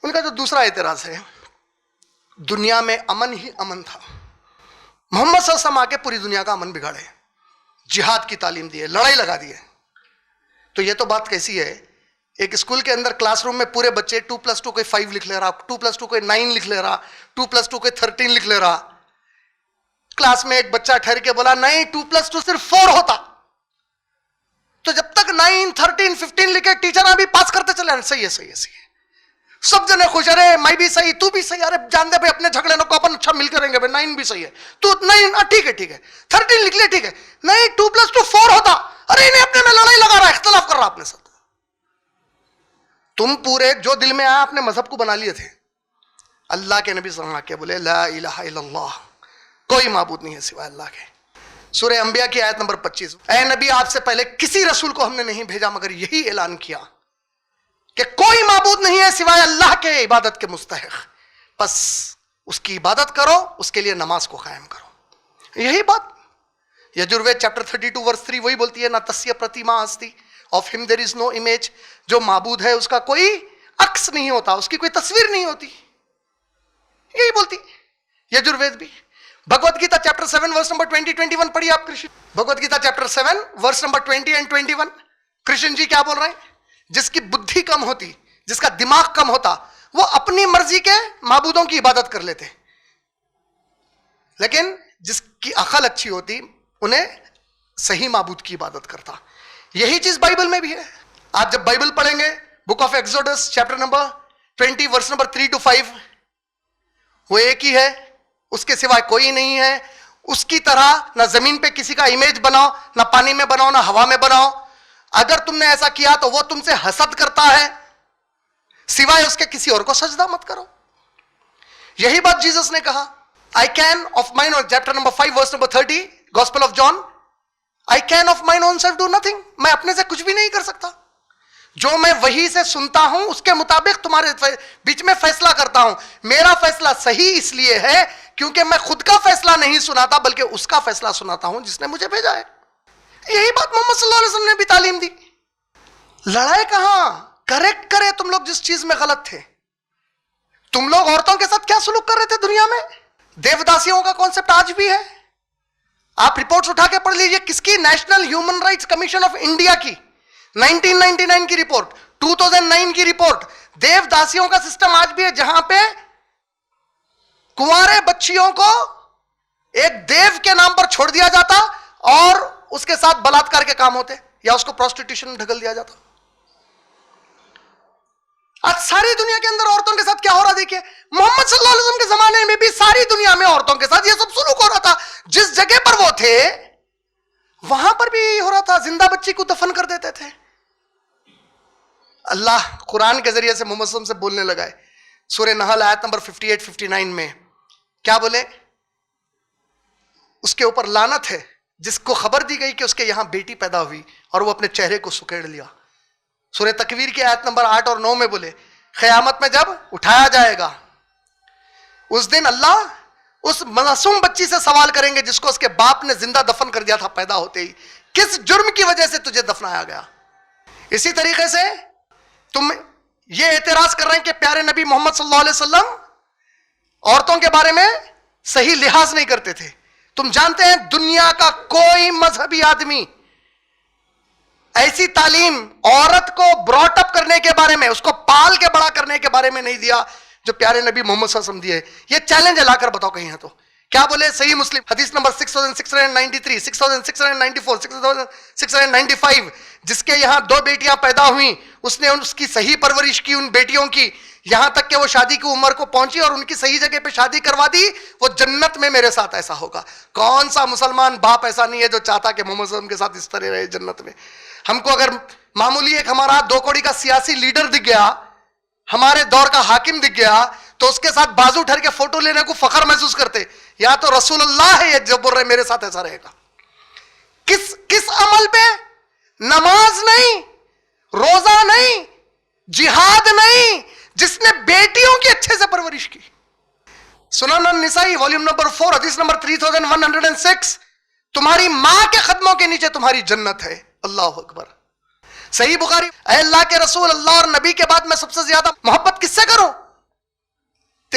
ان کا جو دوسرا اعتراض ہے، دنیا میں امن ہی امن تھا، محمد صلی اللہ علیہ وسلم آ کے پوری دنیا کا امن بگاڑے، جہاد کی تعلیم دی ہے، لڑائی لگا دی ہے. تو یہ تو بات کیسی ہے؟ ایک اسکول کے اندر کلاس روم میں پورے بچے 2+2 کوئی 5 لکھ لے رہا، 2+2 کوئی 9 لکھ لے رہا، 2+2 کوئی 13 لکھ لے رہا. کلاس میں ایک بچہ ٹھہر کے بولا نہیں 2+2 صرف 4 ہوتا. تو جب تک 9 13 15 لکھے ٹیچر ابھی پاس کرتے چلے، صحیح ہے صحیح ہے صحیح ہے، سب جنے خوش، ارے میں بھی صحیح تو بھی صحیح، ارے جان دے بھائی اپنے جھگڑے کو اپن اچھا مل کریں گے، 9 بھی صحیح ہے، تو 9 ٹھیک ہے ٹھیک ہے، 13 لکھ لے ٹھیک ہے، نہیں 2+2 4 ہوتا، ارے انہیں اپنے میں لڑائی لگا رہا ہے، اختلاف کر رہا اپنے ساتھ. تم پورے جو دل میں آیا اپنے مذہب کو بنا لیے تھے. اللہ کے نبی صلی اللہ علیہ وسلم کے بولے لا الہ الا اللہ، کوئی معبود نہیں ہے سوائے اللہ کے. سورہ انبیاء کی آیت نمبر 25، اے نبی آپ سے پہلے کسی رسول کو ہم نے نہیں بھیجا مگر یہی اعلان کیا کہ کوئی معبود نہیں ہے سوائے اللہ کے عبادت کے مستحق، بس اس کی عبادت کرو، اس کے لیے نماز کو قائم کرو. یہی بات یجروید چیپٹر 32 ورس 3 وہی بولتی ہے، نہ تسیہ پرتیما ہستی آف ہم دیر از نو امیج، جو معبود ہے اس کا کوئی عکس نہیں ہوتا، اس کی کوئی تصویر نہیں ہوتی، یہی بولتی یجروید بھی. Bhagavad Gita chapter 7 verse number 20-21 پڑھیے آپ Krishna. Bhagavad Gita chapter 7 verse number 20 and 21 Krishna ji کیا بول رہے ہیں؟ جس کی بدھی کم ہوتی، جس کا دماغ کم ہوتا، وہ اپنی مرضی کے معبودوں کی عبادت کر لیتے، لیکن جس کی عقل اچھی ہوتی انہیں صحیح معبود کی عبادت کرتا. یہی چیز بائبل میں بھی ہے. آپ جب بائبل پڑھیں گے book of Exodus chapter number 20 verse number 3 to 5، وہ ایک ہی ہے، اس کے سوائے کوئی نہیں ہے. اس کی طرح نہ زمین پہ کسی کا امیج بناؤ، نہ پانی میں بناؤ، نہ ہوا میں بناؤ. اگر تم نے ایسا کیا تو وہ تم سے حسد کرتا ہے، سوائے اس کے کسی اور کو سجدہ مت کرو. یہی بات جیسس نے کہا، I can of mine own, chapter number 5 verse number 30 Gospel of John, I can of mine own self do nothing. میں اپنے سے کچھ بھی نہیں کر سکتا، جو میں وہی سے سنتا ہوں اس کے مطابق تمہارے بیچ میں فیصلہ کرتا ہوں. میرا فیصلہ صحیح اس لیے ہے کیونکہ میں خود کا فیصلہ نہیں سناتا بلکہ اس کا فیصلہ سناتا ہوں جس نے مجھے بھیجا ہے. یہی بات محمد صلی اللہ علیہ وسلم نے بھی تعلیم دی. لڑائی کہاں؟ کریکٹ کرے تم لوگ جس چیز میں غلط تھے. تم لوگ عورتوں کے ساتھ کیا سلوک کر رہے تھے دنیا میں؟ دیوداسیوں کا کانسیپٹ آج بھی ہے. آپ رپورٹس اٹھا کے پڑھ لیجئے، کس کی؟ National human rights commission of India کی 1999 کی رپورٹ، 2009 کی رپورٹ. دیوداسیوں کا سسٹم آج بھی ہے جہاں پہ کنوارے بچیوں کو ایک دیو کے نام پر چھوڑ دیا جاتا اور اس کے ساتھ بلاತ್ಕಾರ کے کام ہوتے یا اس کو پروسٹیٹیوشن میں ڈھکل دیا جاتا. آج ساری دنیا کے اندر عورتوں کے ساتھ کیا ہو رہا دیکھیے. محمد صلی اللہ علیہ وسلم کے زمانے میں بھی ساری دنیا میں عورتوں کے ساتھ یہ سب سلوک ہو رہا تھا. جس جگہ پر وہ تھے وہاں پر بھی یہی ہو رہا تھا، زندہ بچی کو دفن کر دیتے تھے. اللہ قرآن کے ذریعے سے محمد صلی اللہ علیہ وسلم سے بولنے لگا ہے. سورہ نحل آیت نمبر 58-59 میں کیا بولے؟ اس کے اوپر لعنت ہے جس کو خبر دی گئی کہ اس کے یہاں بیٹی پیدا ہوئی اور وہ اپنے چہرے کو سکیڑ لیا. سورہ تکویر کی آیت نمبر 8 اور 9 میں بولے قیامت میں جب اٹھایا جائے گا اس دن اللہ اس معصوم بچی سے سوال کریں گے جس کو اس کے باپ نے زندہ دفن کر دیا تھا پیدا ہوتے ہی، کس جرم کی وجہ سے تجھے دفنایا گیا. اسی طریقے سے تم یہ اعتراض کر رہے ہیں کہ پیارے نبی محمد صلی اللہ علیہ وسلم عورتوں کے بارے میں صحیح لحاظ نہیں کرتے تھے. تم جانتے ہیں دنیا کا کوئی مذہبی آدمی ایسی تعلیم عورت کو براٹ اپ کرنے کے بارے میں، اس کو پال کے بڑا کرنے کے بارے میں نہیں دیا جو پیارے نبی محمد صلی اللہ علیہ وسلم دیے. یہ چیلنج لا کر بتاؤ کہیں ہے تو کیا بولے؟ صحیح مسلم حدیث نمبر 6693 6694 6695 جس کے یہاں 2 بیٹیاں پیدا ہوئیں، اس نے اس کی صحیح پرورش کی ان بیٹیوں کی، یہاں تک کہ وہ شادی کی عمر کو پہنچی اور ان کی صحیح جگہ پہ شادی کروا دی. وہ جنت میں میرے ساتھ ایسا ہوگا. کون سا مسلمان باپ ایسا نہیں ہے جو چاہتا کہ محمد صلی اللہ علیہ وسلم کے ساتھ اس طرح رہے جنت میں؟ ہم کو اگر معمولی ایک ہمارا 2 کوڑی کا سیاسی لیڈر دکھ گیا، ہمارے دور کا حاکم دکھ گیا تو اس کے ساتھ بازو ٹھہر کے فوٹو لینے کو فخر محسوس کرتے. یا تو رسول اللہ ہے یہ جو بول رہے میرے ساتھ ایسا رہے گا. کس عمل پہ؟ نماز نہیں، روزہ نہیں، جہاد نہیں، جس نے بیٹیوں کی اچھے سے پرورش کی. سنن النسائی والیوم نمبر 4 حدیث نمبر 3106 تمہاری ماں کے قدموں کے نیچے تمہاری جنت ہے. اللہ اکبر. صحیح بخاری، اے اللہ کے رسول، اللہ اور نبی کے بعد میں سب سے زیادہ محبت کس سے کروں؟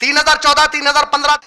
3014 3015।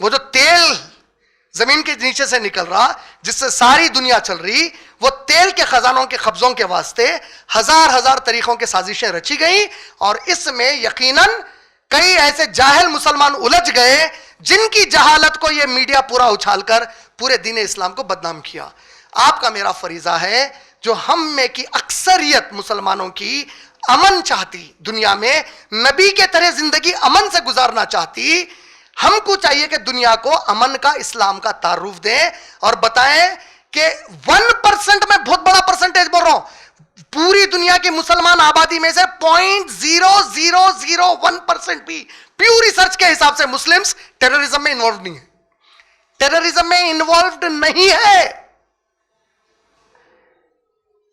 وہ جو تیل زمین کے نیچے سے نکل رہا جس سے ساری دنیا چل رہی, وہ تیل کے خزانوں کے قبضوں کے واسطے ہزار طریقوں کے سازشیں رچی گئی, اور اس میں یقیناً کئی ایسے جاہل مسلمان الجھ گئے جن کی جہالت کو یہ میڈیا پورا اچھال کر پورے دین اسلام کو بدنام کیا. آپ کا میرا فریضہ ہے, جو ہم میں کی اکثریت مسلمانوں کی امن چاہتی, دنیا میں نبی کے طرح زندگی امن سے گزارنا چاہتی, ہم کو چاہیے کہ دنیا کو امن کا, اسلام کا تعارف دیں اور بتائیں کہ 1% میں بہت بڑا پرسنٹیج بول رہا ہوں, پوری دنیا کی مسلمان آبادی میں سے 0.0001% بھی پیور ریسرچ کے حساب سے مسلمز ٹیررزم میں انوالوڈ نہیں ہے, ٹیررزم میں انوالوڈ نہیں ہے.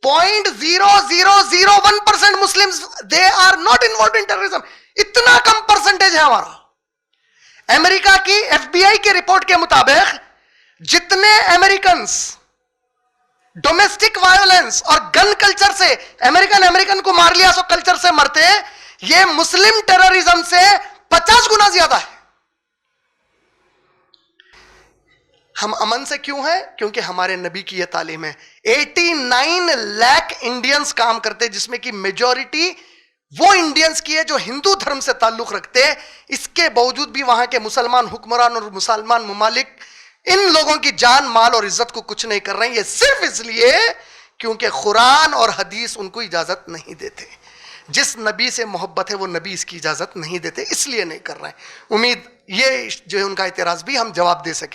0.0001% Muslims they are not involved in terrorism. اتنا کم پرسنٹیج ہے ہمارا. امریکہ کی ایف بی آئی کی رپورٹ کے مطابق جتنے امریکنز ڈومیسٹک وائلنس اور گن کلچر سے امریکن کو مار لیا سو کلچر سے مرتے, یہ مسلم ٹیررزم سے 50 گنا زیادہ ہے. ہم امن سے کیوں ہیں؟ کیونکہ ہمارے نبی کی یہ تعلیم ہے. 89 لاکھ انڈینز کام کرتے, جس میں کی میجورٹی وہ انڈینز کی ہے جو ہندو دھرم سے تعلق رکھتے. اس کے باوجود بھی وہاں کے مسلمان حکمران اور مسلمان ممالک ان لوگوں کی جان, مال اور عزت کو کچھ نہیں کر رہے ہیں. یہ صرف اس لیے کیونکہ قرآن اور حدیث ان کو اجازت نہیں دیتے. جس نبی سے محبت ہے وہ نبی اس کی اجازت نہیں دیتے, اس لیے نہیں کر رہے ہیں. امید یہ جو ہے ان کا اعتراض بھی ہم جواب دے سکے.